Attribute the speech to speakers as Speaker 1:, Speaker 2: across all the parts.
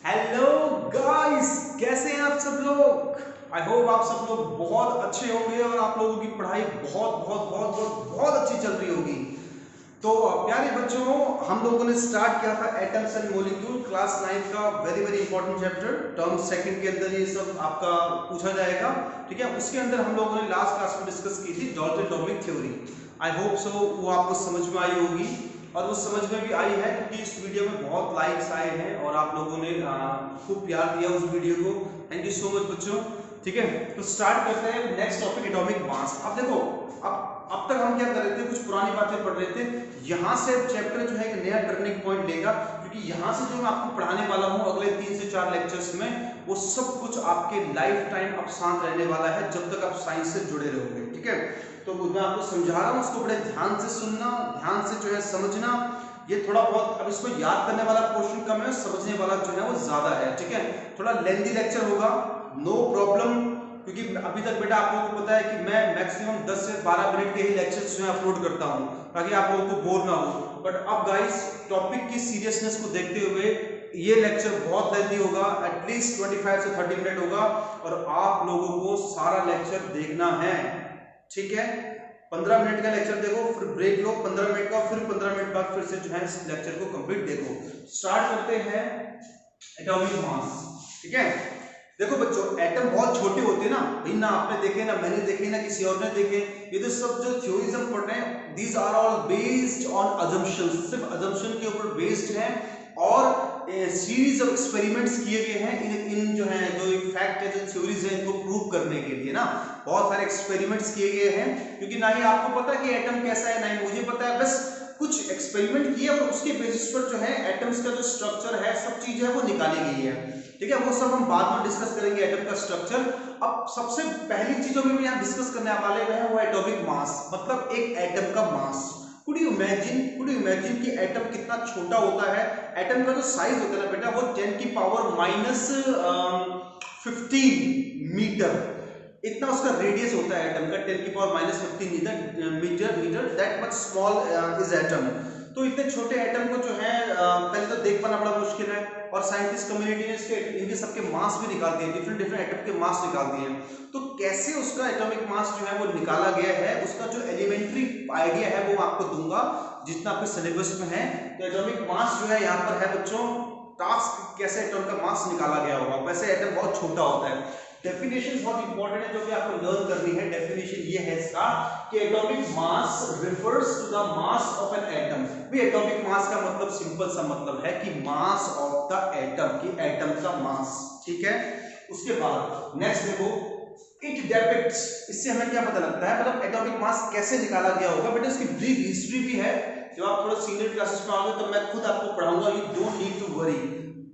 Speaker 1: Hello guys, कैसे हैं आप सब लोग। आई होप आप सब लोग बहुत अच्छे होंगे और आप लोगों की पढ़ाई बहुत बहुत बहुत बहुत बहुत अच्छी चल रही होगी। तो प्यारे बच्चों, हम लोगों ने स्टार्ट किया था एटम्स एंड मॉलिक्यूल क्लास 9 का very very important chapter. Term second के अंदर ये सब आपका पूछा जाएगा, ठीक है। उसके अंदर हम लोगों ने लास्ट क्लास में डिस्कस की थी Dalton atomic theory. I hope so वो आपको समझ में आई होगी और वो समझ में भी आई है, क्योंकि इस वीडियो में बहुत लाइक्स आए हैं और आप लोगों ने खूब प्यार दिया उस वीडियो को। थैंक यू सो मच बच्चों, ठीक है। तो स्टार्ट करते हैं नेक्स्ट टॉपिक, एटॉमिक मास। अब देखो, अब तक हम क्या कर रहे थे, कुछ पुरानी बातें पढ़ रहे थे। यहाँ से चैप्टर जो है एक नया टर्निंग पॉइंट लेगा, क्योंकि यहाँ से जो मैं आपको पढ़ाने वाला हूँ अगले 3 से 4 लेक्चर्स में, वो सब कुछ आपके लाइफ टाइम अब साथ रहने वाला है जब तक आप साइंस से जुड़े रहोगे, ठीक है। तो मैं आपको समझा रहा हूँ, उसको बड़े ध्यान से सुनना, ध्यान से जो है समझना। ये थोड़ा बहुत अब इसको याद करने वाला पोर्शन कम है, समझने वाला जो है वो ज्यादा है, ठीक है। थोड़ा लेंथी लेक्चर होगा, नो प्रॉब्लम, क्योंकि अभी तक बेटा आप लोगों को पता है कि मैं मैक्सिमम 10 से 12 मिनट के ही लेक्चर्स जो है अपलोड करता हूँ, ताकि आप लोगों को बोर ना हो। बट अब गाइस, टॉपिक की सीरियसनेस को देखते हुए ये लेक्चर बहुत लेंथी होगा, एटलीस्ट 25 से 30 मिनट होगा, और आप लोगों को सारा लेक्चर देखना है, ठीक है। 15 मिनट का लेक्चर देखो, फिर ब्रेक लो 15 मिनट का, फिर 15 मिनट बाद फिर से जो है इस लेक्चर को कंप्लीट देखो। स्टार्ट करते हैं एटॉमिक मास, ठीक है। देखो बच्चों, एटम बहुत छोटे होते हैं ना भाई, ना आपने देखे, ना मैंने देखे, ना किसी और ने देखे। ये तो सब जो थ्योरीज हम पढ़ रहे हैं, these are all based on assumptions, सिर्फ अजम्पशन के ऊपर बेस्ड हैं, और सीरीज ऑफ एक्सपेरिमेंट्स किए गए हैं इन जो है, जो फैक्ट है, जो थ्योरीज है, इनको प्रूव करने के लिए ना बहुत सारे एक्सपेरिमेंट्स किए गए हैं। क्योंकि ना ही आपको पता कि एटम कैसा है, ना ही मुझे पता है, बस कुछ एक्सपेरिमेंट किए और उसके बेसिस पर जो है एटम्स का जो स्ट्रक्चर है, सब चीज है वो निकाली गई है, ठीक है। वो सब हम बाद में डिस्कस करेंगे, एटम का स्ट्रक्चर। अब सबसे पहली चीज जो हम यहाँ डिस्कस करने वाले हैं वो एटॉमिक मास, मतलब एक एटम का मास। कुड यू इमेजिन कि एटम कितना छोटा होता है। एटम का जो साइज होता है ना बेटा, वो 10 की पावर -15 मीटर, इतना उसका रेडियस होता है एटम का, 10 की power -15 metre, that much small is atom. तो इतने छोटे एटम को जो है पहले तो देख पाना बड़ा मुश्किल है, और साइंटिस्ट कम्युनिटी ने इसके इनके सबके मास भी निकाल दिए, डिफरेंट एटम के मास निकाल दिए। तो कैसे उसका एटॉमिक मास जो है वो निकाला गया है, उसका जो एलिमेंट्री आइडिया है वो आपको दूंगा जितना आपके सिलेबस में है। तो एटॉमिक मास जो है यहाँ पर है बच्चों, टास्क कैसे एटम का मास निकाला गया होगा। वैसे एटम बहुत छोटा होता है। डेफिनेशन बहुत इंपॉर्टेंट है जो कि आपको लर्न करनी है। डेफिनेशन ये है इसका कि atomic mass refers to the mass of an atom. भी एटॉमिक मास का मतलब सिंपल सा मतलब है कि मास ऑफ द एटम, की एटम का मास, ठीक है। उसके बाद नेक्स्ट देखो, इट डिपिक्ट्स, इससे हमें क्या पता लगता है, मतलब एटॉमिक मास कैसे निकाला गया होगा। बेटा इसकी ब्रीफ हिस्ट्री भी है, जब आप थोड़ा सीनियर क्लासेस में आओगे तो मैं खुद आपको पढ़ाऊंगा, you don't need to worry,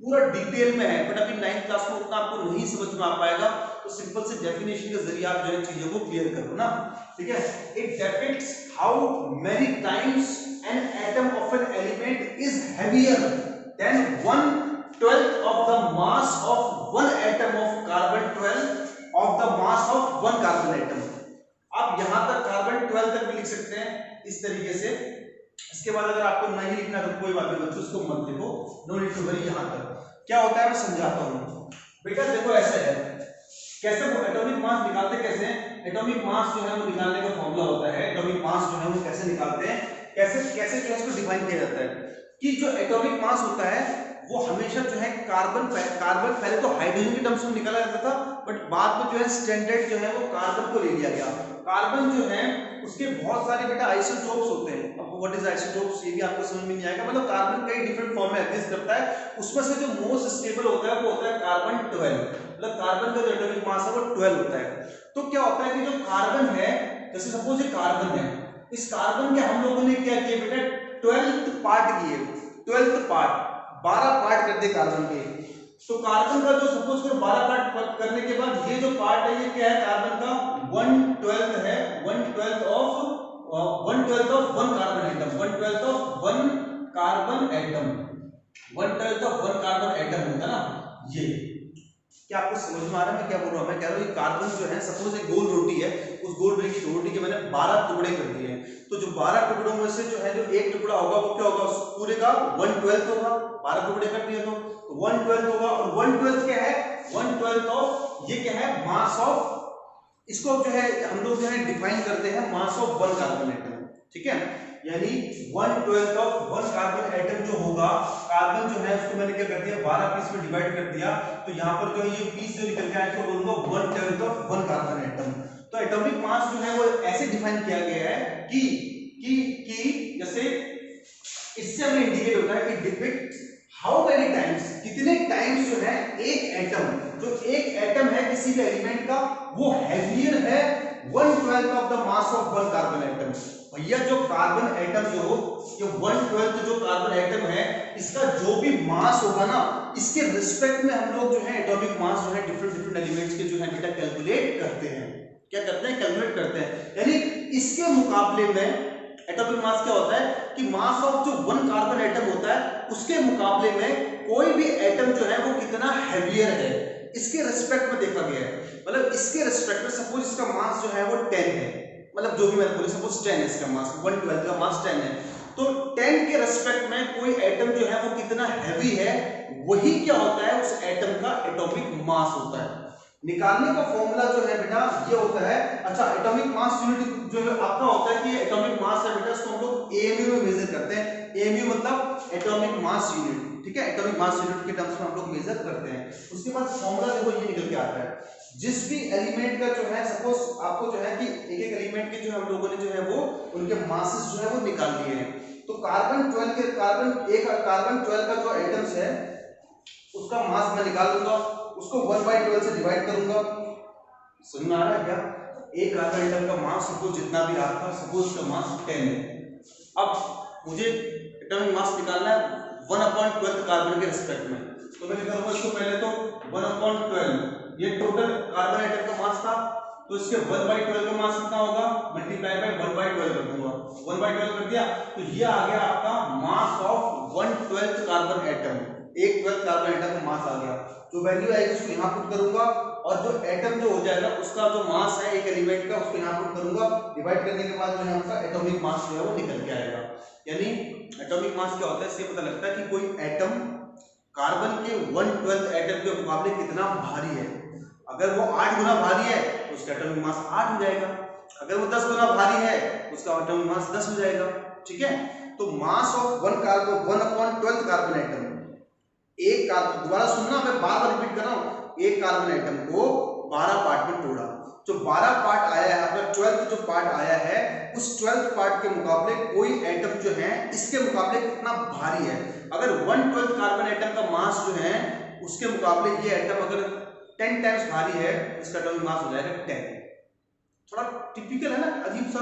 Speaker 1: पूरा डिटेल में है। बट अभी 9th क्लास में उतना आपको नहीं समझ में आ पाएगा, तो सिंपल से डेफिनेशन के जरिए आप जो है चीजों को क्लियर करो ना, ठीक है। It depicts how many times an atom of an element is heavier than 1/12 of the mass of one atom of carbon, 12 of the mass of one carbon atom. आप यहां तक कार्बन 12 तक भी लिख सकते हैं इस तरीके से। इसके बाद अगर आपको नहीं लिखना तो कोई बात नहीं बच्चों, उसको मत लिखो, नो नीड टू वरी। यहां तक क्या होता है मैं समझाता हूं। बेटा देखो ऐसा है, कैसे वो एटॉमिक मास निकालते कैसे हैं। एटॉमिक मास जो है वो निकालने का फॉर्मूला होता है, एटॉमिक मास जो है वो कैसे निकालते हैं, कैसे कैसे जो है इसको डिफाइन किया जाता है कि जो एटॉमिक मास होता है वो हमेशा जो है कार्बन पहले तो हाइड्रोजन के टर्म्स में निकाला जाता था, बट बाद में जो है स्टैंडर्ड जो है वो कार्बन को ले लिया गया। कार्बन जो है उसके बहुत सारे बेटा आइसोटोप्स होते हैं। अब व्हाट इज आइसोटोप्स ये भी आपको समझ में नहीं आएगा, मतलब कार्बन कई डिफरेंट फॉर्म में एग्जिस्ट करता है, उसमें से जो मोस्ट स्टेबल होता है वो होता है कार्बन 12, मतलब कार्बन का जो एटॉमिक मास है वो 12 होता है। तो क्या होता है कि जो कार्बन है, जैसे सपोज ये कार्बन है, इस कार्बन के हम लोगों ने क्या किया बेटा, 12th पार्ट किए, 12th पार्ट 12 पार्ट कर दे कार्बन के। तो कार्बन का जो सपोज करो 12 पार्ट करने के बाद ये जो पार्ट है ये क्या है, कार्बन का 1/12 है, 1/12 of 1/12 of one carbon atom, 1/12 of one carbon atom, 1/12 of one carbon atom होता है ना ये। क्या आपको समझ में आ रहा है मैं क्या बोल रहा हूँ? मैं कह रहा हूँ ये कार्बन जो है, सपोज एक गोल रोटी है, उस गोल रोटी के मैंने 12 टुकड़े कर दिए हैं, तो जो 12 टुकड़ों में से जो है जो एक टुकड़ा होगा वो क्या होगा, उस पूरे का 1/12 होगा। 12 टुकड़े कर दिए तो 1/12 होगा, और 1/12 क्या है, 1/12 ऑफ, ये क्या है, मास ऑफ, इसको जो है हम लोग जो है डिफाइन करते हैं मास ऑफ वन कार्बन एटम, ठीक है। यानी 1/12 ऑफ वन कार्बन एटम जो होगा, कार्बन जो है उसको मैंने क्या कर दिया, 12 पीस में डिवाइड कर दिया, तो यहाँ पर जो ये पीस जो निकल के आया इसको बोलूंगा 1/12 ऑफ वन कार्बन एटम। तो एटॉमिक मास जो है वो ऐसे डिफाइन किया गया है कि जैसे इससे हमें इंडिकेट होता है कि डिपिक्ट हाउ मेनी टाइम्स, कितने टाइम्स जो है एक एटम, जो एक एटम है किसी भी एलिमेंट का, वो हैवियर है 1/12 of the mass of one carbon atom. भैया जो कार्बन एटम जो ये 1/12 जो कार्बन एटम है, इसका जो भी मास होगा ना, इसके रिस्पेक्ट में हम लोग जो है एटॉमिक मास जो है डिफरेंट एलिमेंट्स के जो है बेटा कैलकुलेट करते हैं। क्या करते हैं, कैलकुलेट करते हैं। यानी इसके मुकाबले में एटॉमिक मास क्या होता है कि मास ऑफ जो वन कार्बन एटम होता है उसके मुकाबले में कोई भी एटम जो है वो कितना हैवियर है, इसके रिस्पेक्ट में देखा गया है। मतलब इसके रिस्पेक्ट में सपोज इसका मास जो है वो 10 है, मतलब जो भी मैंने बोली, सपोज 10 है इसका मास, 1/12 का मास 10 है, तो 10 के रिस्पेक्ट में कोई एटम जो है वो कितना हैवी है, वही क्या होता है, उस एटम का एटॉमिक मास होता है। निकालने का फॉर्मूला जो है बेटा ये होता है, अच्छा एटॉमिक मास यूनिट जो है आपका होता है कि एटॉमिक मास है बेटा, इसको हम लोग एमयू में मेजर करते हैं। एमयू मतलब एटॉमिक मास यूनिट, ठीक है, एटॉमिक मास यूनिट के टर्म्स में हम लोग मेजर करते हैं। उसके बाद फॉर्मूला देखो ये निकल के आता है, जिस भी एलिमेंट का जो है, सपोज आपको जो है कि एक एलिमेंट के जो हम लोगों ने जो है वो उनके मासेस जो है वो निकाल दिए हैं, तो कार्बन 12 का जो एटम्स है उसका मास मैं निकाल लूंगा, उसको 1/12 से डिवाइड करूंगा। समझ में आ रहा है क्या? एक कार्बन एटम का मास सपोज जितना भी आपका, सपोज उसका मास 10 है। अब मुझे एटॉमिक मास निकालना है 1/12 कार्बन के रिस्पेक्ट में, तो मैं क्या करूंगा, इसको पहले तो 1/12 ये टोटल कार्बन एटम का मास था, तो इसके 1/12 का मास कितना होगा, मल्टीप्लाई बाय 1/12 कर दूंगा, 1/12 कर दिया, तो ये आ गया आपका मास ऑफ 1/12 कार्बन एटम, एक 12 कार्बन एटम का मास आ गया। जो वैल्यू आएगी उसको यहाँ पुट करूंगा, और जो एटम जो हो जाएगा उसका जो मास है एक एलिमेंट का, उसको यहाँ पुट करूंगा, डिवाइड करने के बाद जो है आपका एटॉमिक मास जो है वो निकल के आएगा। यानी एटॉमिक मास क्या होता है, इससे पता लगता है कि कोई एटम कार्बन के 1/12 एटम के मुकाबले कितना भारी है। अगर वो 8 गुना भारी है तो उसका एटॉमिक मास 8 हो जाएगा, अगर वो 10 गुना भारी है उसका एटॉमिक मास 10 हो जाएगा, ठीक है। तो मास of one carbon 1/12 carbon atom, एक कार्बन, दोबारा सुनना, मैं बार बार रिपीट कर रहा हूं, एक कार्बन एटम को 12 पार्ट में तोड़ा, जो 12 पार्ट आया है, अगर 12th जो पार्ट आया है उस 12th पार्ट के मुकाबले कोई एटम जो है इसके मुकाबले कितना भारी है। अगर 1/12 कार्बन एटम का मास जो है उसके मुकाबले ये एटम अगर 10 टाइम्स भारी है, इसका एटॉमिक मास हो जाएगा 10। थोड़ा टिपिकल है ना, अजीब सा,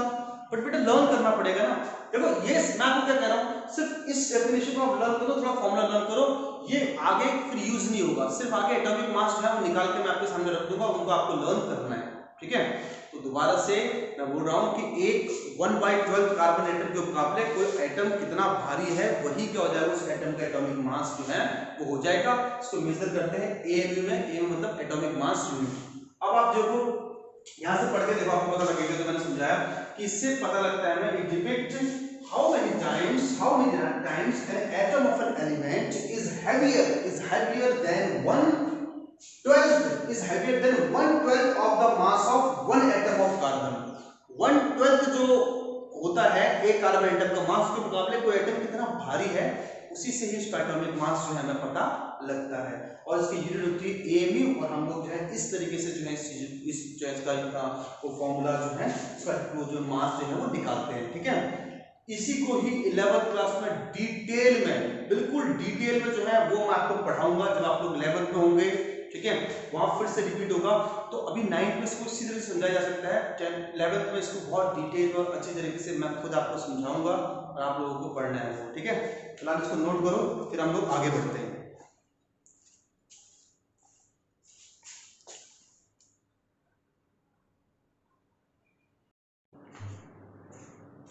Speaker 1: बट बेटा लर्न करना पड़ेगा ना। देखो ये मैं आपको क्या कह रहा हूँ, सिर्फ इस डेफिनेशन को आप लर्न करो, थोड़ा फॉर्मूला लर्न करो, ये आगे फिर यूज नहीं होगा, सिर्फ आगे एटॉमिक मास जो है वो निकाल के मैं आपके सामने रख दूंगा, उनको आपको लर्न करना है, ठीक है। तो दोबारा से मैं बोल रहा हूँ कि एक 1/12 कार्बन एटम के मुकाबले कोई एटम कितना भारी है, वही क्या हो जाएगा, उस एटम का एटॉमिक मास जो है वो हो जाएगा। इसको मेजर करते हैं एएमयू में, एएमयू मतलब एटॉमिक मास यूनिट। अब आप देखो यहां से पढ़ के देखो, आपको पता लगेगा, तो मैंने समझाया कि इससे पता लगता है ना, it depict how many times an atom of an element is heavier than 1/12 of the mass of one atom of carbon। 1/12 जो होता है एक कार्बन एटम का मास के मुकाबले कोई एटम कितना भारी है, उसी से ही इसका एटॉमिक मास जो है हमें पता लगता है, और इसकी यूनिट होती है एमयू। और हम लोग जो है इस तरीके से जो है इस चीज का वो फॉर्मूला जो है इसका जो मास जो है वो निकालते हैं, ठीक है। इसी को ही 11th क्लास में डिटेल में, बिल्कुल डिटेल में जो है वो मैं आपको पढ़ाऊंगा जब आप लोग 11th में होंगे, ठीक है, वहां फिर से रिपीट होगा। तो अभी 9th में इसको इसी तरह से समझाया जा सकता है, 11th में इसको बहुत डिटेल और अच्छी तरीके से मैं खुद आपको समझाऊंगा और आप लोगों को पढ़ना है, ठीक है। फिलहाल इसको नोट करो, फिर हम लोग आगे बढ़ते हैं।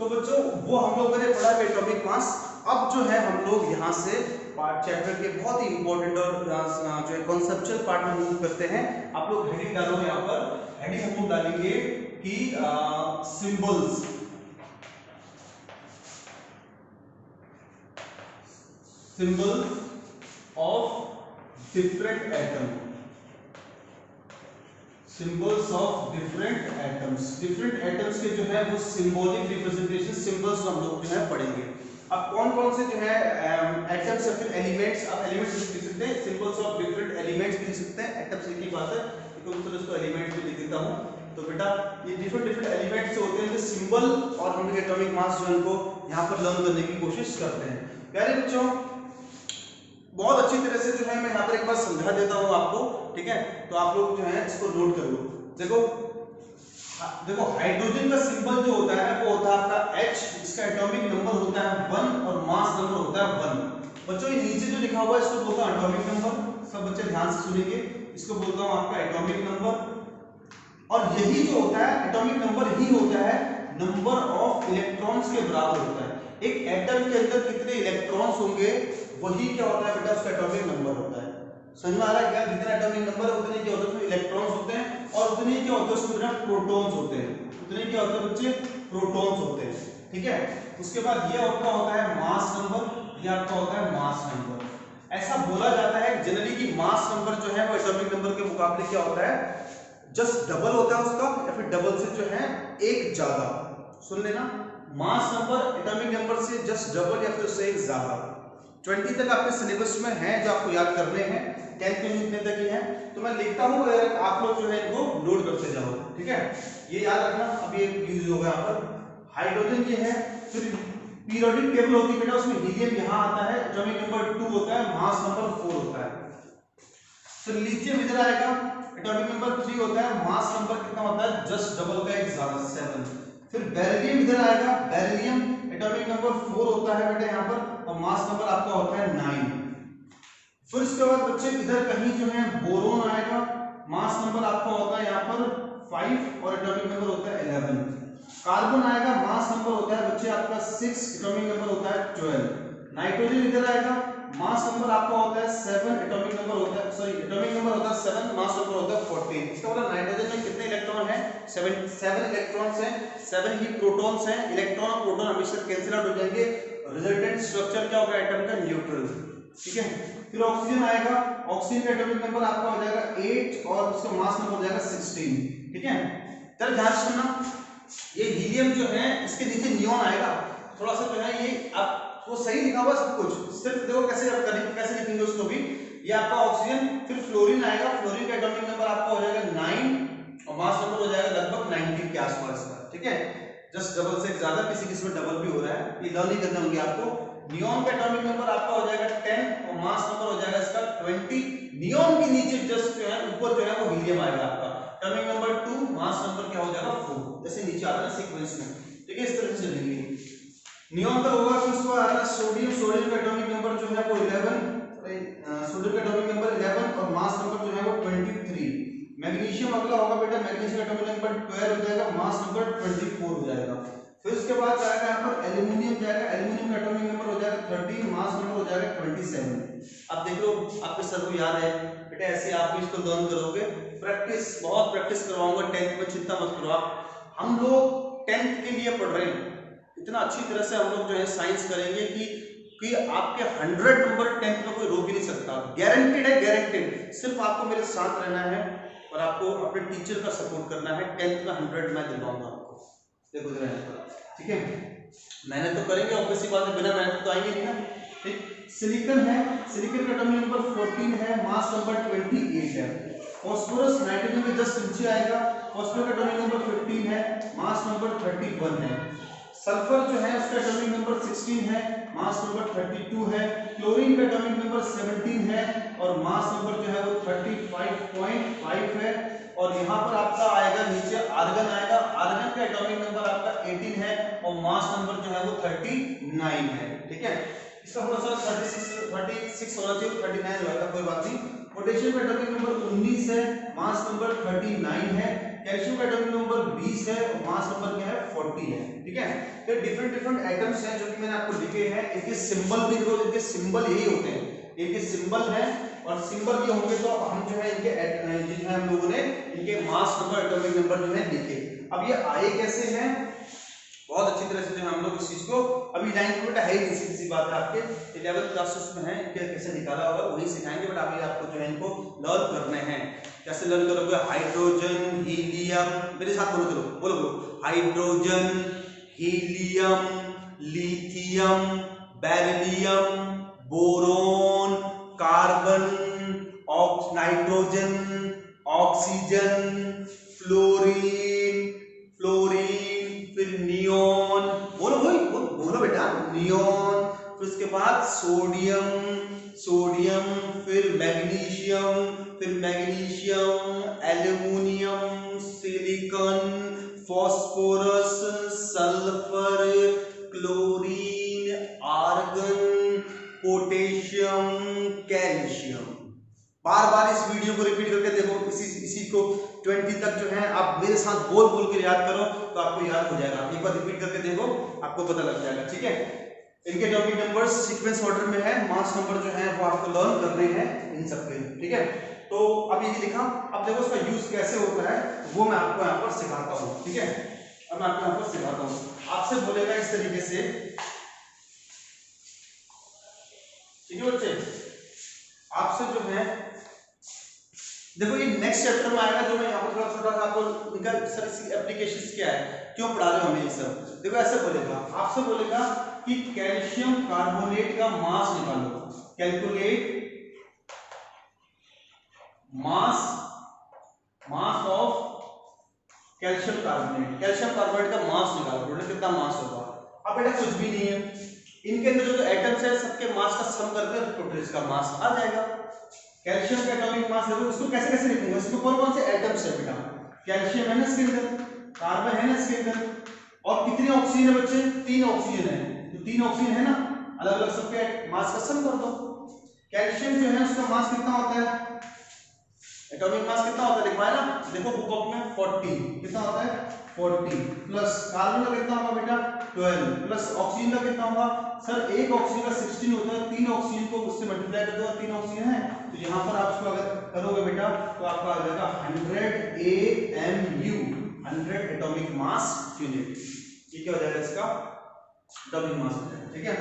Speaker 1: तो बच्चों वो हम लोगों ने पढ़ा एटॉमिक मास। अब जो है हम लोग यहाँ से पार्ट चैप्टर के बहुत ही इंपॉर्टेंट और जो है कॉन्सेप्चुअल पार्ट में मूव करते हैं। आप लोग हेडिंग डालो, यहाँ पर हेडिंग हम लोग डालेंगे कि symbols of different atom, symbols of different atoms. Different atoms के जो है वो सिंबॉलिक रिप्रेजेंटेशन सिंबल्स हम लोग जो है पढ़ेंगे। अब कौन कौन से जो है एटम्स या फिर एलिमेंट्स, आप एलिमेंट्स लिख सकते हैं, सिंबल्स ऑफ डिफरेंट एलिमेंट्स लिख सकते हैं। एटम्स लिखने की बात है तो इसको एलिमेंट्स भी लिख देता हूं। तो बेटा ये डिफरेंट एलिमेंट्स होते हैं जो सिंबल और हम लोग एटॉमिक मास जो है उनको यहाँ पर लर्न करने की कोशिश करते हैं। प्यारे बच्चों, बहुत अच्छी तरह से जो है मैं यहाँ पर एक बार समझा देता हूँ आपको, ठीक है? तो आप लोग जो है इसको नोट कर लो। देखो हाइड्रोजन का सिंबल जो होता है वो होता है आपका H, इसका एटॉमिक नंबर होता है 1 और मास नंबर होता है 1। बच्चों ये नीचे जो लिखा हुआ है इसको बोलता है एटॉमिक नंबर। सब बच्चे ध्यान से सुनेंगे, इसको बोलता हूँ आपका एटॉमिक नंबर। और यही जो होता है एटॉमिक नंबर ही होता है नंबर ऑफ इलेक्ट्रॉन्स के बराबर होता है। एक एटम के अंदर कितने इलेक्ट्रॉन्स होंगे वही क्या होता है बेटा, उसका एटॉमिक नंबर होता है। समझ में आ रहा है क्या? जितना एटॉमिक नंबर है उतने क्या होते हैं उसमें इलेक्ट्रॉन्स होते हैं, और उतने क्या होते हैं उसमें प्रोटॉन्स होते हैं। उतने क्या होते हैं बच्चे? प्रोटॉन्स होते हैं, ठीक है? उसके बाद ये आपका होता है मास नंबर, ये आपका होता है मास नंबर। ऐसा बोला जाता है जनरली कि मास नंबर जो है वो एटॉमिक नंबर के मुकाबले क्या होता है, जस्ट डबल होता है उसका, या फिर डबल से जो है एक ज्यादा। सुन लेना, मास नंबर एटॉमिक नंबर से जस्ट डबल या फिर उससे एक ज्यादा। 20 तक आपके सिलेबस में है जो आपको याद करने हैं, 10th में इतने तक ही है। तो मैं लिखता हूँ, आप लोग जो है इनको नोट करते जाओ, ठीक है? ये याद रखना। अब ये यूज होगा यहाँ पर हाइड्रोजन ये है, फिर पीरियोडिक टेबल होती है बेटा, उसमें हीलियम यहाँ आता है, एटॉमिक नंबर 2 होता है, मास नंबर 4 होता है। फिर लिथियम इधर आएगा, एटॉमिक नंबर 3 होता है, मास नंबर कितना होता है? जस्ट डबल का एक ज्यादा 7। फिर बेरिलियम इधर आएगा, बेरिलियम एटॉमिक नंबर 4 होता है बेटा यहाँ पर, और मास नंबर आपका होता है 9। फिर इसके बाद बच्चे इधर कहीं जो है बोरोन आएगा, मास नंबर आपका होता है यहाँ पर 5 और एटॉमिक नंबर होता है 11। कार्बन आएगा, मास नंबर होता है बच्चे आपका 6, एटॉमिक नंबर होता है 12। नाइट्रोजन इधर आएगा, मास नंबर आपका होता है 7, एटॉमिक नंबर होता है एटॉमिक नंबर होता है 7, मास नंबर होता है 14। इसका मतलब नाइट्रोजन में कितने इलेक्ट्रॉन हैं? 7 इलेक्ट्रॉन्स हैं, 7 ही प्रोटॉन्स हैं। इलेक्ट्रॉन और प्रोटॉन हमेशा कैंसिल आउट हो जाएंगे, रिजल्टेंट स्ट्रक्चर क्या होगा एटम का? न्यूट्रल, ठीक है? फिर ऑक्सीजन आएगा, ऑक्सीजन का एटॉमिक नंबर आपका हो जाएगा 8 और उसका मास नंबर हो जाएगा 16, ठीक है? चल ध्यान से सुनना, ये हीलियम जो है इसके नीचे नियॉन आएगा, थोड़ा सा जो है ये आप वो सही लिखा हुआ सब कुछ, सिर्फ देखो कैसे आप कैसे लिखेंगे उसको भी। ये आपका ऑक्सीजन, फिर फ्लोरीन आएगा, फ्लोरीन का एटॉमिक नंबर आपका हो जाएगा 9 और मास नंबर हो जाएगा लगभग 19 के आसपास का, ठीक है? जस्ट डबल से ज्यादा, किसी किसी में डबल भी हो रहा है, ये लर्न ही करने होंगे आपको। नियॉन का एटॉमिक नंबर आपका हो जाएगा 10 और मास नंबर हो जाएगा इसका 20। नियॉन के नीचे जस्ट जो है ऊपर जो है वो हीलियम आएगा आपका, एटॉमिक नंबर 2, मास नंबर क्या हो जाएगा 4, जैसे नीचे आता है सीक्वेंस में, ठीक है? इस तरह से चलेंगे। नियॉन का होगा, फिर उसके बाद आता है सोडियम, सोडियम का एटॉमिक नंबर जो है वो 11, सोडियम का एटॉमिक नंबर 11 और मास नंबर जो है वो 23। मैग्नीशियम अगला होगा बेटा, मैग्नीशियम का एटॉमिक नंबर 12 हो जाएगा, मास नंबर 24 हो जाएगा। फिर उसके बाद जाएगा यहाँ पर एल्यूमिनियम जाएगा, एल्यूमिनियम का एटॉमिक नंबर हो जाएगा 13, मास नंबर हो जाएगा 27। अब देख लो, आपके सर को याद है बेटा, ऐसे आप भी इसको लर्न करोगे, प्रैक्टिस बहुत प्रैक्टिस करवाऊंगा 10th में, चिंता मत करो आप। हम लोग 10th के लिए पढ़ रहे हैं, इतना अच्छी तरह से हम लोग जो है साइंस करेंगे कि आपके 100 नंबर 10th में कोई रोक ही नहीं सकता, गारंटेड है, गारंटेड। सिर्फ आपको मेरे साथ रहना है और आपको अपने टीचर का सपोर्ट करना है। 10th का 100 मैं दिलवाऊंगा आपको, देखो जरा यहाँ पर, ठीक है? मेहनत तो करेंगे, ऑब्वियसली बात है, बिना मेहनत तो आएंगे नहीं ना, ठीक? सिलिकॉन है, सिलिकॉन का एटॉमिक नंबर 14 है, मास नंबर 28 है। फास्फोरस नाइट्रोजन के जस्ट नीचे आएगा, फास्फोरस का एटॉमिक नंबर 15 है, मास नंबर 31 है। सल्फर जो है उसका एटॉमिक नंबर 16 है, मास नंबर 32 है। क्लोरीन का एटॉमिक नंबर 17 है और मास नंबर जो है वो 35.5 है। और यहाँ पर आपका आएगा नीचे आर्गन आएगा, आर्गन का एटॉमिक नंबर आपका 18 है और मास नंबर जो है वो 39 है, ठीक है? इसका थोड़ा सा 36 होना चाहिए, 39 होगा, कोई बात नहीं। पोटेशियम का एटॉमिक नंबर 19 है, मास नंबर 39 है। कैल्शियम का एटॉमिक नंबर 20 है और मास नंबर क्या है 40 है, ठीक है। तो डिफरेंट डिफरेंट एटम्स हैं जो कि मैंने आपको लिखे हैं, इनके सिंबल भी देखो, इनके सिंबल यही होते हैं, इनके सिंबल हैं और सिंबल ये होंगे तो हम जो है इनके जो है हम लोगों ने इनके मास नंबर, एटॉमिक नंबर जो है लिखे। अब ये आए कैसे हैं, बहुत अच्छी तरह से जो हम लोग इस चीज को, अभी लाइन में बेटा है ही नहीं, सीधी सी बात है, आपके 11th क्लासेस में है, इनके कैसे निकाला होगा वही सिखाएंगे, बट अभी आपको जो है इनको लर्न करने हैं। कैसे लर्न करोगे, हाइड्रोजन, हीलियम, मेरे साथ बोलो, चलो बोलो बोलो, hydrogen, helium, lithium, beryllium, boron, carbon, nitrogen, oxygen, fluorine, फिर नियोन, बोलो भाई बोलो बेटा, नियोन, फिर उसके बाद सोडियम, फिर magnesium, aluminium, silicon, phosphorus, sulphur, chlorine, argon, potassium, calcium. बार बार इस वीडियो को रिपीट करके देखो, इसी को 20 तक जो है आप मेरे साथ बोल बोल के याद करो तो आपको याद हो जाएगा। एक बार रिपीट करके देखो, आपको पता लग जाएगा, ठीक है। इनके एटॉमिक नंबर्स सीक्वेंस ऑर्डर में है, मास नंबर जो है वो आपको लर्न करने हैं इन सबके, ठीक है। तो अब ये लिखा, अब देखो उसका यूज कैसे होता है वो मैं आपको यहाँ पर सिखाता हूँ, ठीक है। अब मैं आपको यहाँ पर सिखाता हूँ, आपसे बोलेगा इस तरीके से, ठीक है बच्चे, आपसे जो है देखो ये नेक्स्ट चैप्टर में आएगा, जो मैं यहाँ पर थोड़ा छोटा सा आपको इनका सर इसकी एप्लीकेशंस क्या है, क्यों पढ़ा रहे हो हमें ये सब। देखो ऐसे बोलेगा, आपसे बोलेगा कि कैल्शियम कार्बोनेट का मास निकालो, calculate mass of calcium carbonate का मास निकालो, टोटल कितना मास होगा। अब बेटा कुछ भी नहीं है, इनके अंदर जो एटम्स है सबके मास का सम करके टोटल इसका मास आ जाएगा। कैल्शियम का एटॉमिक मास देखो, इसको कैसे कैसे लिखूंगा, इसमें कौन कौन से एटम्स है बेटा, कैल्शियम है ना इसके अंदर, कार्बन है ना इसके अंदर, और कितनी ऑक्सीजन है बच्चे, 3 ऑक्सीजन है, तो 3 ऑक्सीजन है ना, अलग अलग सबके मास का सम कर दो। कैल्शियम जो है उसका मास कितना होता है, एटॉमिक मास कितना होता है लिखवाया ना, देखो बुक ऑफ में 40 कितना होता है 40, प्लस कार्बन का कितना होगा बेटा 12, प्लस ऑक्सीजन का कितना होगा, सर एक ऑक्सीजन का 16 होता है, 3 ऑक्सीजन को उससे मल्टीप्लाई कर दो, 3 ऑक्सीजन है, तो यहाँ पर आप इसको अगर करोगे बेटा तो आपका आ जाएगा 100 AMU, 100 एटॉमिक मास यूनिट। ये क्या हो जाएगा इसका एटॉमिक मास हो जाएगा, ठीक है।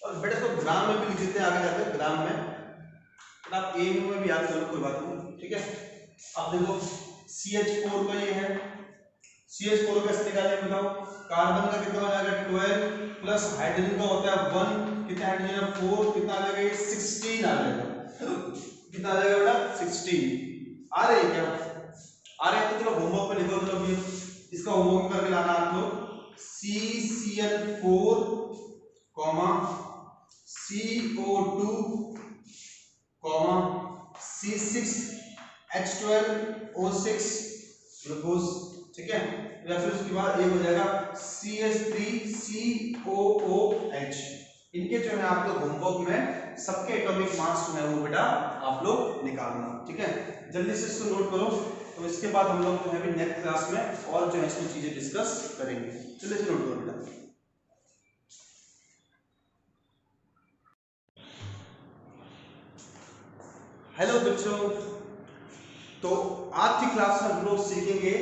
Speaker 1: और बेटा इसको ग्राम में भी लिख देते हैं आगे जाकर, ग्राम में आप AMU में भी याद करो, कोई बात नहीं, ठीक है। अब देखो CH4 का ये है, CH4 कैसे निकालेंगे बताओ, कार्बन का कितना हो जाएगा 12, प्लस हाइड्रोजन का होता है 1, कितना हाइड्रोजन है 4, कितना आ जाएगा 16 आ जाएगा, कितना आ जाएगा बेटा 16। आ रहे हैं क्या, आ रहे हैं तो चलो होमवर्क पे लिखो, चलो ये इसका होमवर्क करके लाना आप लोग, CCl4, CO2, C6H12O6 ग्लूकोज, ठीक है। या फिर उसके बाद एक हो जाएगा CH3COOH। इनके जो है आप लोग होमवर्क में सबके एटॉमिक मास जो है वो बेटा आप लोग निकालना, ठीक है। जल्दी से इसको नोट करो, तो इसके बाद हम लोग जो है अभी नेक्स्ट क्लास में और जो है इसमें चीजें डिस्कस करेंगे। चलिए इसे नोट करो बेटा। हेलो बच्चों, तो आज की क्लास में हम लोग सीखेंगे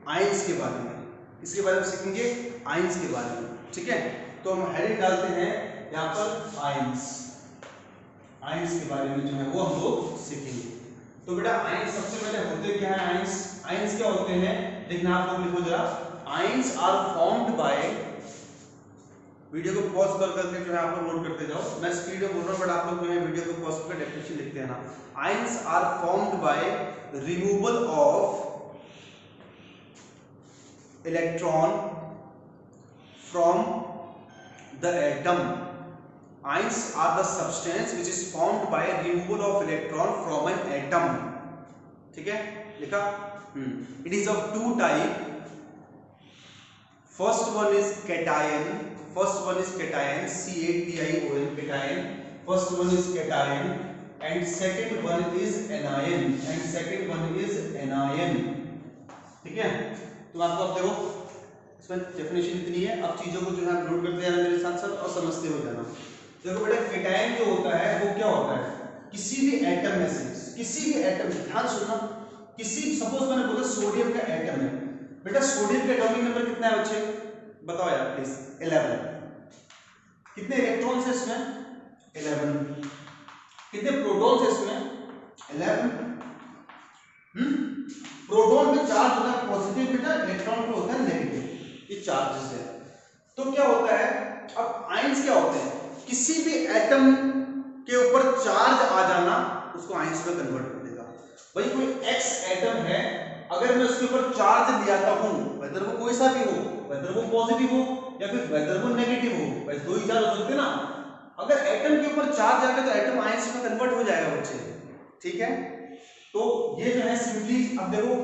Speaker 1: आयंस के बारे में, इसके बारे में सीखेंगे आयंस के बारे में, ठीक है। तो हम हेडिंग डालते हैं यहाँ पर आयंस के बारे में जो है वो हम लोग सीखेंगे। तो बेटा आयंस सबसे पहले होते क्या है, आयंस क्या होते हैं देखना, आप लोग लिखो जरा, ions are formed by, video को पॉज कर करके जो है आप लोग नोट करते जाओ, मैं स्पीड में बोल रहा हूँ बट आप लोग जो है वीडियो को पॉज करके डेफिनेशन लिखते हैं ना। Ions are formed by removal of electron from the atom. Ions are the substance which is formed by removal of electron from an atom, ठीक है, लिखा। It is of two type. First one is cation, CATION, cation. First one is cation, and second one is anion, ठीक है। तो आपको अब देखो इसमें डेफिनेशन इतनी है। अब चीजों को जो है आप नोट करते जाना मेरे साथ साथ और समझते हो जाना। देखो बेटा केटायन जो होता है वो क्या होता है, किसी भी एटम में से, किसी भी एटम, ध्यान सुनना, किसी सपोज मैंने बोला सोडियम का एटम है बेटा, सोडियम का एटॉमिक नंबर कितना है बच्चे बताओ यार प्लीज, 11। कितने इलेक्ट्रॉन्स है इसमें, 11। कितने प्रोटॉन्स है इसमें, 11। प्रोटॉन में चार्ज होता है पॉजिटिव बेटा, इलेक्ट्रॉन पे होता है नेगेटिव, ये चार्जेस है। तो क्या होता है, अब आयंस क्या होते हैं, किसी भी एटम के ऊपर चार्ज आ जाना उसको आयंस में कन्वर्ट कर देगा। भाई कोई एक्स एटम है, अगर मैं उसके ऊपर चार्ज ले आता हूं, वेदर वो कोई सा भी हो, वेदर वो पॉजिटिव हो या फिर वेदर वो नेगेटिव हो, बस दो ही चार्ज हो सकते ना, अगर एटम के ऊपर चार्ज आएगा तो एटम आयंस में कन्वर्ट हो जाएगा बच्चे, ठीक है। तो ये जो है सिंपली अब देखो,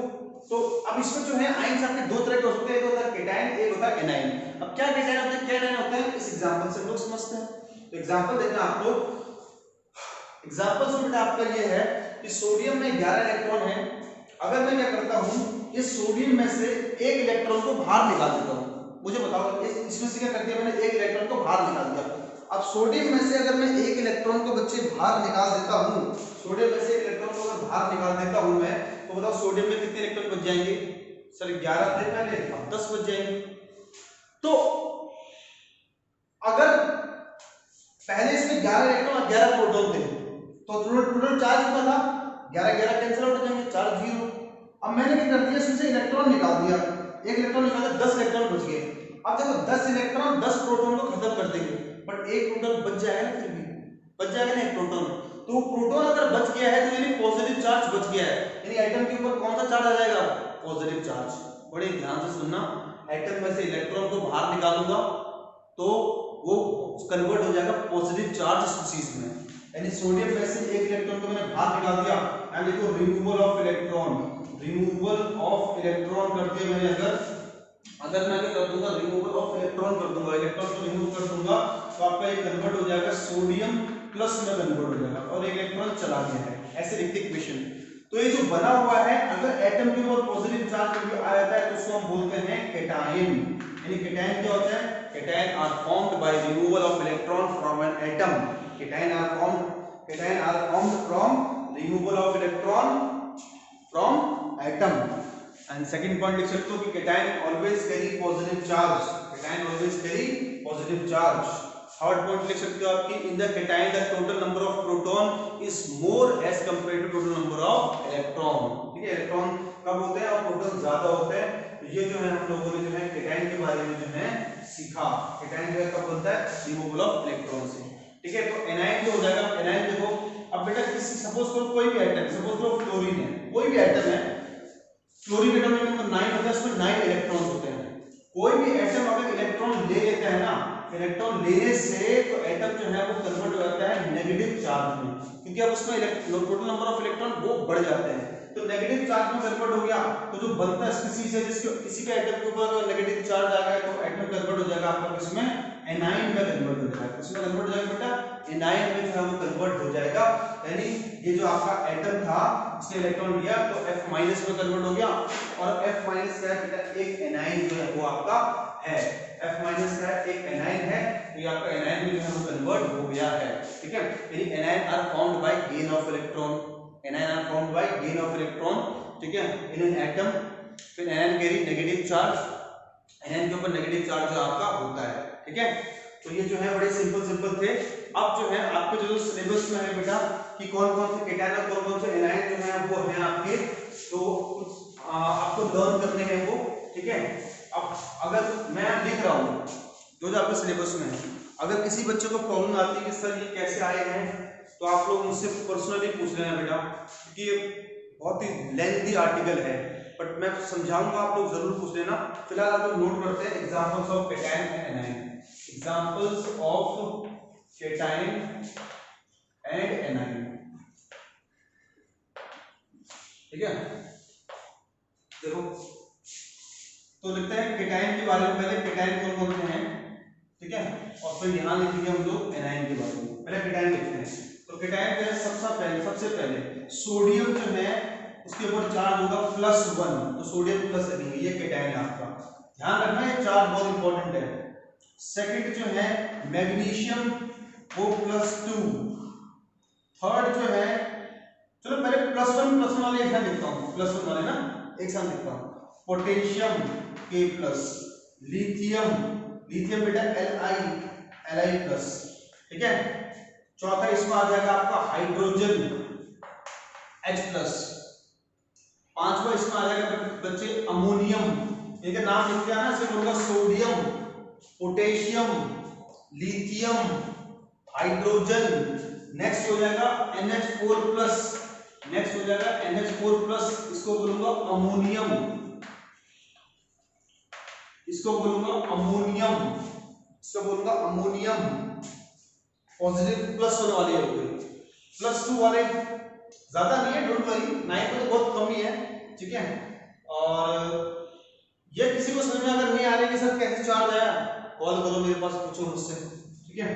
Speaker 1: तो अब इसमें जो है आयंस आपके दो तरह के हो सकते हैं, एक होता है केटायन, एक होता है एनायन। अब क्या केटायन होता है, क्या एनायन होता है, इस एग्जांपल से हम लोग समझते हैं। तो एग्जांपल देखना आप लोग, एग्जांपल से बेटा आपका ये है कि सोडियम में 11 इलेक्ट्रॉन है, अगर मैं क्या करता हूं, इस सोडियम में से एक इलेक्ट्रॉन को बाहर निकाल देता हूं, मुझे बताओ इसमें से क्या कर दिया मैंने, एक इलेक्ट्रॉन को बाहर निकाल दिया। अब सोडियम में से अगर मैं एक इलेक्ट्रॉन को बच्चे बाहर निकाल देता हूं, सोडियम में से एक इलेक्ट्रॉन को अगर बाहर निकाल देता हूं मैं, तो बताओ सोडियम में कितने इलेक्ट्रॉन बच जाएंगे, सर 11 थे पहले, अब 10 बच जाएंगे। तो अगर पहले इसमें 11 इलेक्ट्रॉन और 11 प्रोटॉन थे, तो टोटल चार्ज कितना था, 11 11 कैंसिल आउट हो जाएंगे, चार्ज 0। अब मैंने क्या कर दिया, इसमें से इलेक्ट्रॉन निकाल दिया, एक इलेक्ट्रॉन निकाला, 10 इलेक्ट्रॉन बच गए। अब देखो 10 इलेक्ट्रॉन 10 प्रोटॉन को खत्म कर देंगे, बट एक प्रोटॉन बच जाएगा ना, फिर भी बच जाएगा ना एक प्रोटॉन। तो प्रोटॉन अगर बच गया है तो यानी पॉजिटिव चार्ज बच गया है, यानी एटम के ऊपर कौन सा चार्ज आ जाएगा, पॉजिटिव चार्ज। बड़े ध्यान से सुनना, एटम में से इलेक्ट्रॉन को बाहर निकालूंगा तो वो कन्वर्ट हो जाएगा पॉजिटिव चार्ज स्पीशीज में, यानी सोडियम में से एक इलेक्ट्रॉन को मैंने बाहर निकाल दिया, एंड देखो removal of electron, removal of electron कर दिया मैंने। अगर मैं क्या कर दूंगा, रिमूवल ऑफ इलेक्ट्रॉन कर दूंगा, इलेक्ट्रॉन को रिमूव कर दूंगा, तो आपका ये कन्वर्ट हो जाएगा सोडियम प्लस में कन्वर्ट हो जाएगा, और एक इलेक्ट्रॉन चला गया है, ऐसे लिखते इक्वेशन। तो ये जो बना हुआ है, अगर एटम के ऊपर पॉजिटिव चार्ज कभी आ जाता है तो उसको हम बोलते हैं केटायन। यानी केटायन क्या होता है, cation are formed by removal of electron from an atom, cation are formed from removal of electron from atom. And second point लिख सकते हो कि cation always carry positive charge, cation always carry positive charge. Third point लिख सकते हो आपकी, in the cation the total number of proton is more as compared to total number of electron. ठीक है, इलेक्ट्रॉन कम होते हैं और प्रोटॉन ज्यादा होते हैं। तो ये जो है हम लोगों ने जो है केटायन के बारे में जो है सीखा। केटायन जो है कब बनता है, रिमूवल ऑफ इलेक्ट्रॉन से। ठीक है, तो एनायन जो हो जाएगा, एनायन देखो अब बेटा किसी सपोज करो कोई भी एटम, सपोज करो फ्लोरीन है, कोई भी एटम है, फ्लोरीन एटम में नंबर 9 होता है, उसमें 9 इलेक्ट्रॉन्स होते हैं। कोई भी एटम अगर इलेक्ट्रॉन ले लेता है ना, इलेक्ट्रॉन लेने से तो एटम जो है वो कन्वर्ट हो जाता है नेगेटिव चार्ज में, क्योंकि अब उसमें टोटल नंबर ऑफ इलेक्ट्रॉन वो बढ़ जाते हैं। तो नेगेटिव चार्ज में कन्वर्ट हो गया, तो जो बनता है स्पीशीज है जिसके किसी का एटम के ऊपर नेगेटिव चार्ज आ गया तो एटम कन्वर्ट हो जाएगा आपका किसमें, एनायन में कन्वर्ट हो जाएगा। किसमें कन्वर्ट हो जाएगा बेटा, एनायन में जो है वो कन्वर्ट हो जाएगा। यानी ये जो आपका एटम था इसने इलेक्ट्रॉन लिया तो F- में कन्वर्ट हो गया, और F- क्या है बेटा, एक एनायन जो है वो आपका है, F- क्या है, एक एनायन है, तो ये आपका एनायन में जो है वो कन्वर्ट हो गया है। ठीक है, यानी anion are formed by gain of electron, anion are formed by gain of electron. ठीक है, इन एन एटम, फिर anion carry negative charge, anion के ऊपर नेगेटिव चार्ज जो आपका होता है। ठीक है, तो ये जो है बड़े सिंपल थे। अब जो है आपके जो सिलेबस में है बेटा कि कौन कौन से केटायन और कौन कौन से एनायन जो है वो है आपके, तो आपको लर्न करने हैं वो। ठीक है, अब अगर मैं लिख रहा हूँ जो आपके सिलेबस में है, अगर किसी बच्चे को प्रॉब्लम आती है कि सर ये कैसे आए हैं, तो आप लोग मुझसे पर्सनली पूछ लेना बेटा, क्योंकि ये बहुत ही लेंथी आर्टिकल है, बट मैं समझाऊंगा, आप लोग जरूर पूछ लेना। फिलहाल आप लोग नोट करते हैं examples of cation and anion, examples of cation and anion. ठीक है, देखो तो लिखते हैं केटायन के बारे में, पहले केटायन कौन कौन से हैं, ठीक है, और फिर यहाँ लिखेंगे हम लोग एनायन के बारे में। पहले केटायन लिखते हैं, तो केटायन क्या है, सबसे पहले सोडियम जो है उसके ऊपर चार्ज होगा +1, तो सोडियम प्लस लिखेंगे, ये केटायन आपका। ध्यान रखना ये चार्ज बहुत इंपॉर्टेंट है। सेकंड जो है मैग्नीशियम O+2। थर्ड जो है, चलो पहले +1 वाले एक साथ लिखता हूँ, +1 वाले ना एक साथ लिखता हूँ। पोटेशियम K+, लिथियम बेटा Li+, ठीक है। चौथा इसमें आ जाएगा आपका हाइड्रोजन H+। पांचवा इसमें आ जाएगा बच्चे अमोनियम, इनका नाम लिख दिया ना, इसे बोलूंगा sodium, potassium, lithium, hydrogen. Next हो जाएगा NH4+, नेक्स्ट हो जाएगा NH4+, इसको बोलूंगा अमोनियम, इसको बोलूंगा अमोनियम, इसको बोलूंगा अमोनियम। पॉजिटिव +1 वाले हो गए। +2 वाले ज्यादा नहीं है, डोंट वरी, 9 में तो बहुत कम ही है, ठीक है। और ये किसी को समझ में अगर नहीं आ रही कि सर कैसे चार्ज आया, कॉल करो मेरे पास, पूछो मुझसे, ठीक है।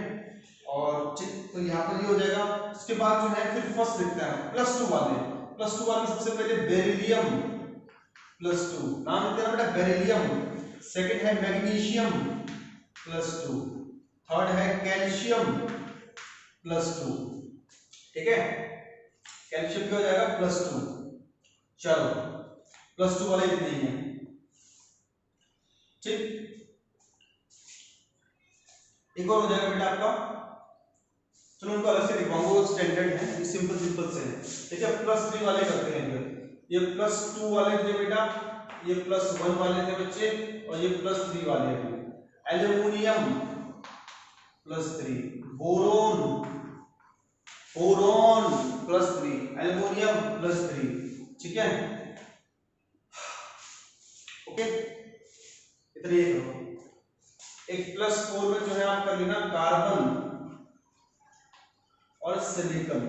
Speaker 1: और तो यहाँ पर ये हो जाएगा। इसके बाद जो है फिर फर्स्ट लिखते हैं +2 वाले सबसे पहले बेरिलियम +2, नाम लिखते हैं बेटा बेरिलियम। सेकंड है मैग्नीशियम +2, थर्ड है कैल्शियम +2, ठीक है। कैल्शियम क्या हो जाएगा +2। चलो +2 वाले कितने हैं, ठीक। एक और हो जाएगा बेटा आपका, चलो उनको अलग से लिखवाऊंगा, वो स्टैंडर्ड है, ये सिंपल से है, ठीक है। +3 वाले करते हैं इधर। ये +2 वाले थे बेटा, ये +1 वाले थे बच्चे, और ये +3 वाले हैं। एल्युमिनियम +3, बोरोन +3, एल्युमिनियम +3, ठीक है। ओके, इतने ही करो। एक +4 में जो है आप कर लेना कार्बन और सिलिकॉन।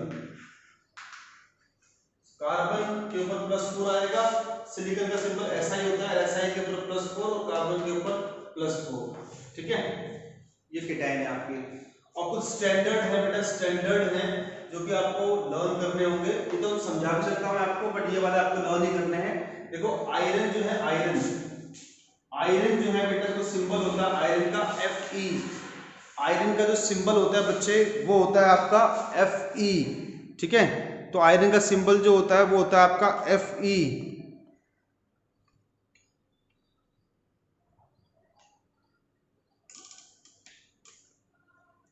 Speaker 1: कार्बन के ऊपर +4 आएगा, सिलिकॉन का सिंबल SI होता है, SI के ऊपर +4 और कार्बन के ऊपर +4, ठीक है। ये केटायन है आपके। और कुछ स्टैंडर्ड है बेटा, स्टैंडर्ड है जो कि आपको लर्न करने होंगे। ये तो समझा भी सकता हूं आपको, बट ये वाले आपको लर्न ही करने हैं। देखो आयरन जो है, आयरन जो है बेटा, जो सिंबल होता है आयरन का Fe, आयरन का जो सिंबल होता है बच्चे वो होता है आपका Fe, ठीक है। तो आयरन का सिंबल जो होता है वो होता है आपका Fe।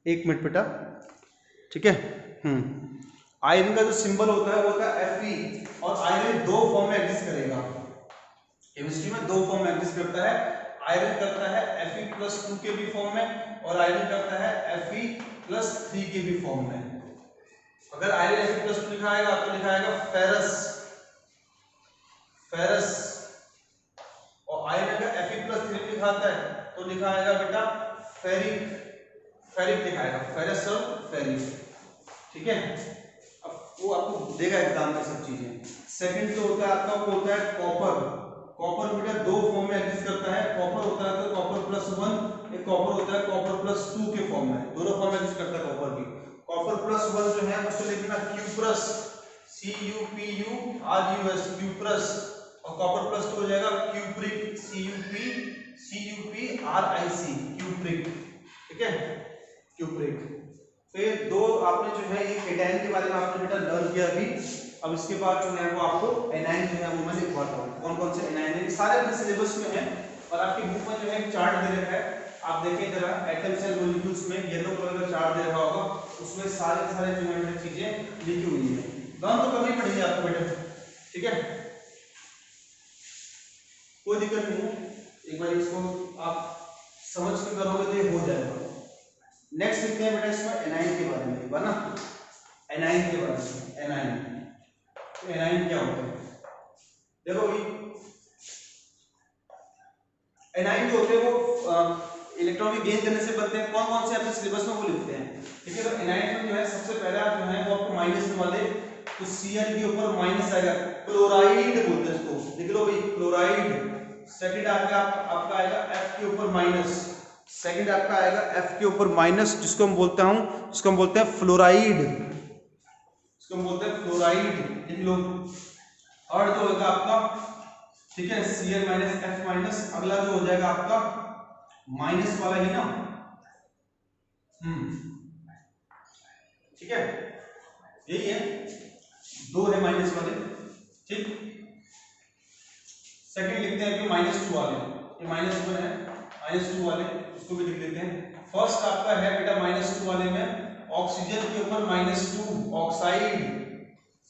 Speaker 1: एक मिनट बेटा, ठीक है। आयरन का जो सिंबल होता है वो होता है Fe, और आयरन दो फॉर्म में एग्जिस्ट करेगा। केमिस्ट्री में दो फॉर्म में एग्जिस्ट करता है। आयरन करता है Fe+2 के भी फॉर्म में, और आयरन करता है Fe+3 के भी फॉर्म में। अगर आयरन Fe+2 लिखा आएगा तो लिखा आएगा फेरस, और आयरन अगर Fe+3 लिखा आता है तो लिखा आएगा बेटा फेरिक लिखा आएगा, फेरस और फेरिक, ठीक है। अब वो आपको देगा एग्जाम में सब चीजें। सेकंड जो होता है आपका वो होता है कॉपर बेटा दो फॉर्म में एग्जिस्ट करता है। कॉपर होता है तो कॉपर+1, एक कॉपर होता है कॉपर+2 के फॉर्म में, दोनों फॉर्म में एग्जिस्ट करता है कॉपर की। कॉपर+1 जो है उसको लिखना क्यूप्रस, CuPrus, क्यूप्रस, और कॉपर+2 हो जाएगा क्यूप्रिक, CuPric, क्यूप्रिक, ठीक है, क्यूप्रिक। तो ये दो आपने जो है ये केटायन के बारे में आपने बेटा लर्न किया अभी। अब इसके बाद जो है वो आपको एनायन जो है वो मैं लिखवाता हूँ, कौन कौन से एनायन है, सारे अपने सिलेबस में है। और आपकी बुक में जो है एक चार्ट दे रखा है, आप देखें जरा, एटम्स एंड मॉलिक्यूल्स में येलो कलर का चार्ट दे रखा होगा, उसमें सारे जो है चीजें लिखी हुई है। लर्न तो करनी पड़ेगी आपको बेटा, ठीक है, कोई दिक्कत नहीं है। एक बार इसको आप समझ के करोगे तो ये हो जाएगा। नेक्स्ट लिखते हैं बेटा इसमें एनाइन के बारे में, एक बार ना एनाइन के बारे में। एनाइन क्या होता है, देखो भाई एनाइन जो होते हैं वो इलेक्ट्रॉन की गेन करने से बनते हैं। कौन कौन से आपके सिलेबस में वो लिखते हैं, ठीक है। तो एनाइन में जो है सबसे पहला जो है वो आपको माइनस वाले, तो Cl के ऊपर माइनस आएगा, क्लोराइड बोलते हैं इसको, लिख लो भाई क्लोराइड। सेकंड आपका आएगा F के ऊपर माइनस, सेकंड आपका आएगा F के ऊपर माइनस, जिसको हम बोलते हैं फ्लोराइड, इसको हम बोलते हैं फ्लोराइड, लिख लो। थर्ड जो होगा आपका ठीक है, Cl माइनस F माइनस, अगला जो हो जाएगा आपका माइनस वाला ही ना, ठीक है, यही है, दो है माइनस वाले, ठीक। सेकंड लिखते हैं कि -2 वाले, ये -1 है, -2 वाले उसको भी लिख लेते हैं। फर्स्ट आपका है बेटा -2 वाले में ऑक्सीजन के ऊपर -2 ऑक्साइड,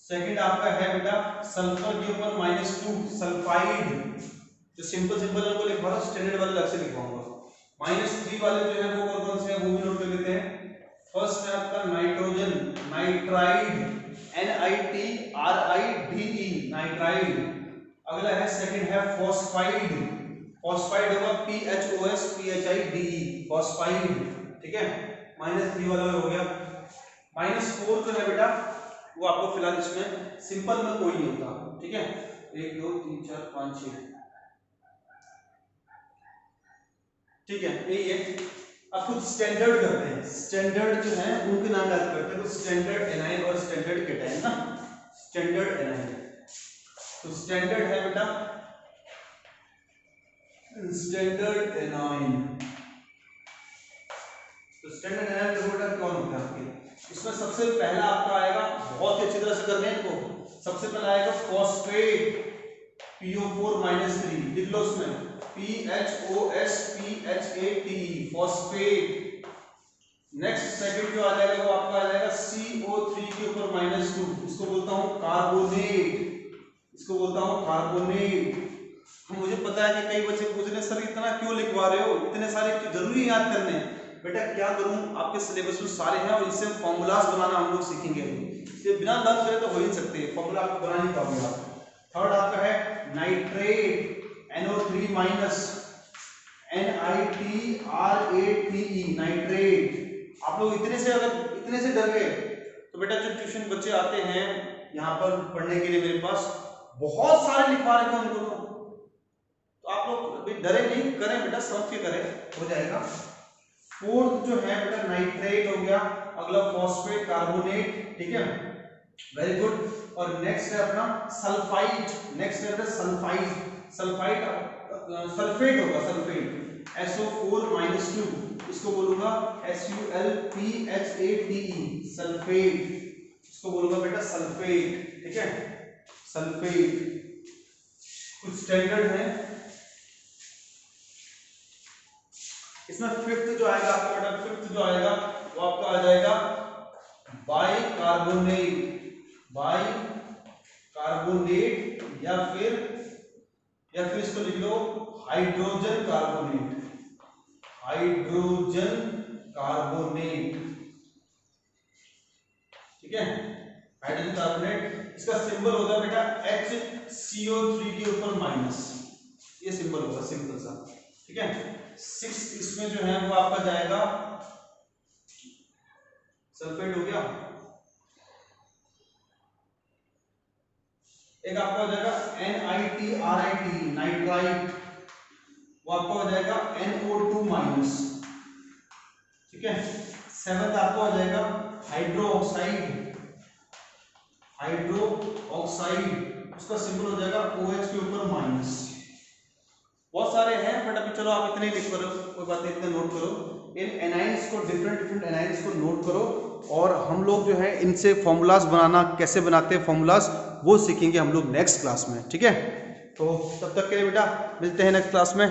Speaker 1: सेकंड आपका है बेटा सल्फर के ऊपर -2 सल्फाइड। जो सिंपल सिंपल है वो लिखवा रहा हूं, स्टैंडर्ड वाले अलग से लिखवाऊंगा। -3 वाले जो है वो कौन से हैं वो भी नोट कर लेते हैं। फर्स्ट है आपका नाइट्रोजन, नाइट्राइड, NITRIDE नाइट्राइड। अगला है सेकंड है फॉस्फाइड, फॉस्फाइड होगा PHOSPHIDE फॉस्फाइड, ठीक है। -3 वाला हो गया। -4 जो है बेटा वो आपको फिलहाल इसमें सिंपल में कोई नहीं होता, ठीक है। 1 2 3 4 5 6, ठीक है, यही है। अब कुछ स्टैंडर्ड करते हैं, स्टैंडर्ड जो है उनके नाम याद करते हैं। तो स्टैंडर्ड एनाइन और स्टैंडर्ड कैटायन ना, स्टैंडर्ड एनाइन, तो स्टैंडर्ड है बेटा स्टैंडर्ड एनाइन। तो स्टैंडर्ड एनाइन बेटा कौन होता है आपके, इसमें सबसे पहला आपका आएगा, बहुत ही अच्छी तरह से करना है इनको। सबसे पहला आएगा फॉस्फेट PO4-3, लिख लो उसमें PHOSPHATE फॉस्फेट। नेक्स्ट सेकंड जो आ जाएगा वो आपका आ जाएगा CO3 के ऊपर -2, इसको बोलता हूं कार्बोनेट, इसको बोलता हूं कार्बोनेट। मुझे पता है कि कई बच्चे पूछ रहे हैं सर इतना क्यों लिखवा रहे हो, इतने सारे क्यों जरूरी याद करने। बेटा क्या करूं, आपके सिलेबस में सारे हैं और इससे फॉर्मूलाज बनाना हम लोग सीखेंगे। ये बिना लर्न करे तो हो ही नहीं सकते, फॉर्मूला आपको बना नहीं पाओगे आप। थर्ड आपका है nitrate NO3 minus NITRATE nitrate. आप लोग इतने से अगर इतने से डर गए तो बेटा जो ट्यूशन बच्चे आते हैं यहाँ पर पढ़ने के लिए मेरे पास, बहुत सारे लिखवा रखे हैं उनको, तो आप लोग अभी डरे नहीं, करें बेटा, समझ के करें, हो जाएगा। फोर्थ जो है बेटा नाइट्रेट हो गया, अगला फॉस्फेट कार्बोनेट, ठीक है, वेरी गुड। और नेक्स्ट है अपना सल्फाइड, नेक्स्ट है बेटा सल्फाइड, सल्फाइड सल्फेट होगा, सल्फेट SO4-2, इसको बोलूंगा SULPHATE सल्फेट, इसको बोलूंगा बेटा सल्फेट, ठीक है, सल्फेट। कुछ स्टैंडर्ड है इसमें। फिफ्थ जो आएगा आपका बेटा, फिफ्थ जो आएगा वो आपका आ जाएगा बाइकार्बोनेट, बाइकार्बोनेट या फिर इसको लिख लो हाइड्रोजन कार्बोनेट, हाइड्रोजन कार्बोनेट, ठीक है, हाइड्रोजन कार्बोनेट। इसका सिंबल होगा बेटा HCO3 के ऊपर माइनस, ये सिंबल होगा सिंपल सा, ठीक है। सिक्स्थ इसमें जो है वो आपका जाएगा सल्फेट हो गया, एक आपका हो जाएगा NITRITE नाइट्राइट, वो आपका हो जाएगा NO2 माइनस, ठीक है। सेवंथ आपका हो जाएगा हाइड्रो ऑक्साइड, हाइड्रो ऑक्साइड, उसका सिंबल हो जाएगा OH के ऊपर माइनस। बहुत सारे हैं बट अभी चलो आप इतने ही लिख करो, कोई बात नहीं, इतने नोट करो। इन एनाइंस को, डिफरेंट एनाइंस को नोट करो, और हम लोग जो है इनसे फॉर्मूलाज बनाना, कैसे बनाते हैं फॉर्मूलाज, वो सीखेंगे हम लोग नेक्स्ट क्लास में, ठीक है। तो तब तक के लिए बेटा मिलते हैं नेक्स्ट क्लास में।